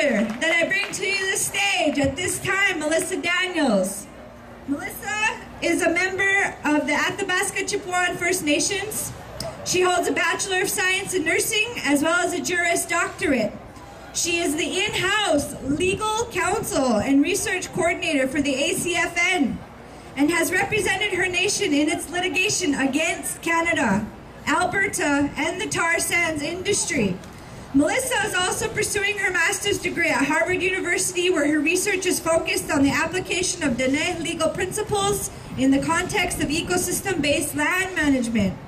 pleasure that I bring to you the stage at this time Melissa Daniels. Melissa is a member of the Athabasca Chipewyan First Nations. She holds a Bachelor of Science in Nursing as well as a Juris Doctorate. She is the in-house legal counsel and research coordinator for the ACFN and has represented her nation in its litigation against Canada, Alberta, and the tar sands industry. Melissa is also pursuing her master's degree at Harvard University, where her research is focused on the application of Dene legal principles in the context of ecosystem-based land management.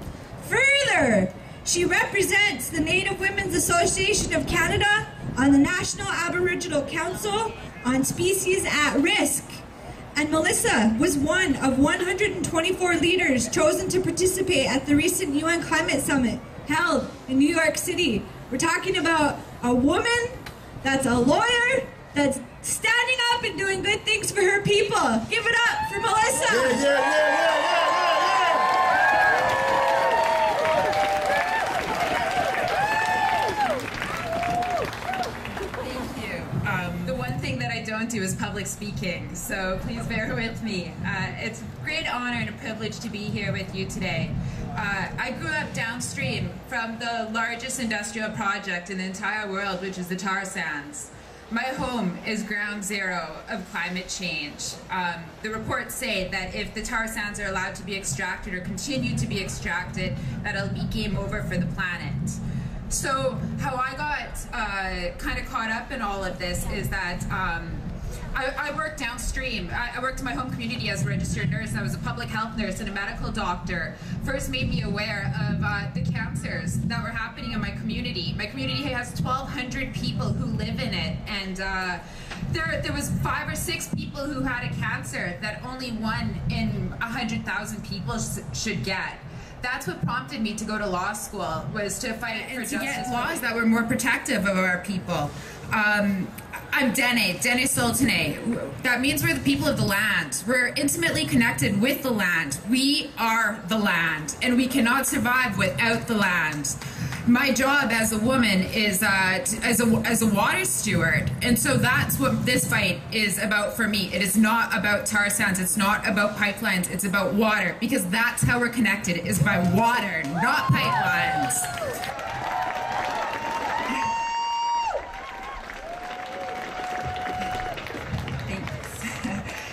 Further, she represents the Native Women's Association of Canada on the National Aboriginal Council on Species at Risk. And Melissa was one of 124 leaders chosen to participate at the recent UN Climate Summit held in New York City. We're talking about a woman that's a lawyer, that's standing up and doing good things for her people. Give it up for Melissa. Thank you. The one thing that I don't do is public speaking, so please bear with me. It's a great honor and a privilege to be here with you today. I grew up downstream from the largest industrial project in the entire world, which is the tar sands. My home is ground zero of climate change. The reports say that if the tar sands are allowed to be extracted or continue to be extracted, that it'll be game over for the planet. So how I got kind of caught up in all of this is that I worked downstream. I worked in my home community as a registered nurse, and I was a public health nurse and a medical doctor. First made me aware of the cancers that were happening in my community. My community has 1,200 people who live in it, and there was 5 or 6 people who had a cancer that only 1 in 100,000 people should get. That's what prompted me to go to law school, was to fight for justice, get laws that were more protective of our people. I'm Dene Sultane. That means we're the people of the land. We're intimately connected with the land. We are the land, and we cannot survive without the land. My job as a woman is as a water steward, and so that's what this fight is about for me. It is not about tar sands. It's not about pipelines. It's about water, because that's how we're connected, is by water, not pipelines.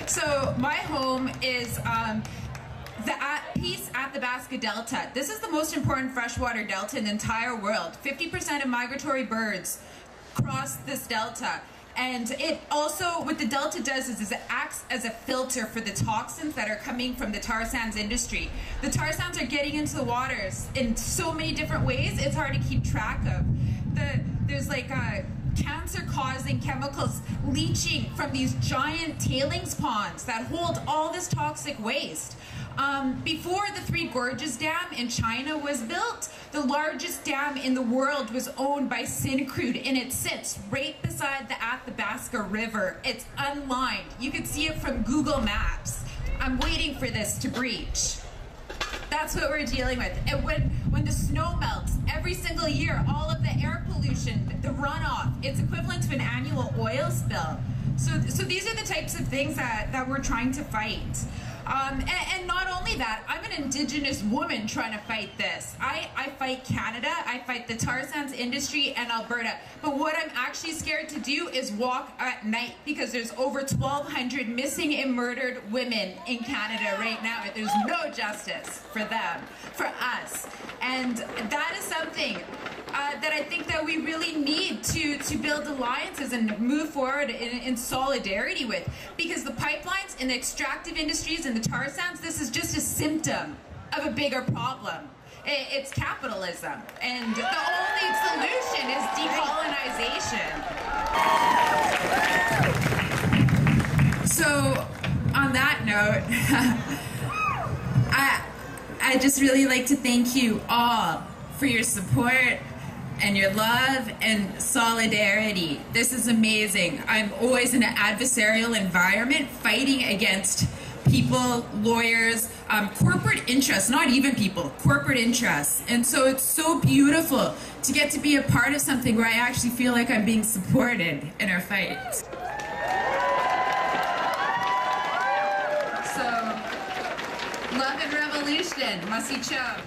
So my home is the Peace Athabasca Delta. This is the most important freshwater delta in the entire world. 50% of migratory birds cross this delta. And it also, what the delta does is it acts as a filter for the toxins that are coming from the tar sands industry. The tar sands are getting into the waters in so many different ways, it's hard to keep track of. There's like cancer-causing chemicals leaching from these giant tailings ponds that hold all this toxic waste. Before the Three Gorges Dam in China was built, the largest dam in the world was owned by Syncrude, and it sits right beside the Athabasca River. It's unlined. You could see it from Google Maps. I'm waiting for this to breach. That's what we're dealing with. And when the snow melts every single year, all of the air pollution, the runoff, it's equivalent to an annual oil spill. So these are the types of things that we're trying to fight. And not only that, I'm an Indigenous woman trying to fight this. I fight Canada, I fight the tar sands industry and Alberta. But what I'm actually scared to do is walk at night, because there's over 1,200 missing and murdered women in Canada right now. There's no justice for them, for us. And that is something that I think that we really need to build alliances and move forward in solidarity with, because the pipelines and the extractive industries and the tar sands, this is just a symptom of a bigger problem. It's capitalism, and the only solution is decolonization. So on that note, I just really like to thank you all for your support and your love and solidarity. This is amazing. I'm always in an adversarial environment fighting against people, lawyers, corporate interests, not even people, corporate interests. And so it's so beautiful to get to be a part of something where I actually feel like I'm being supported in our fight. So, love and revolution, Masicho.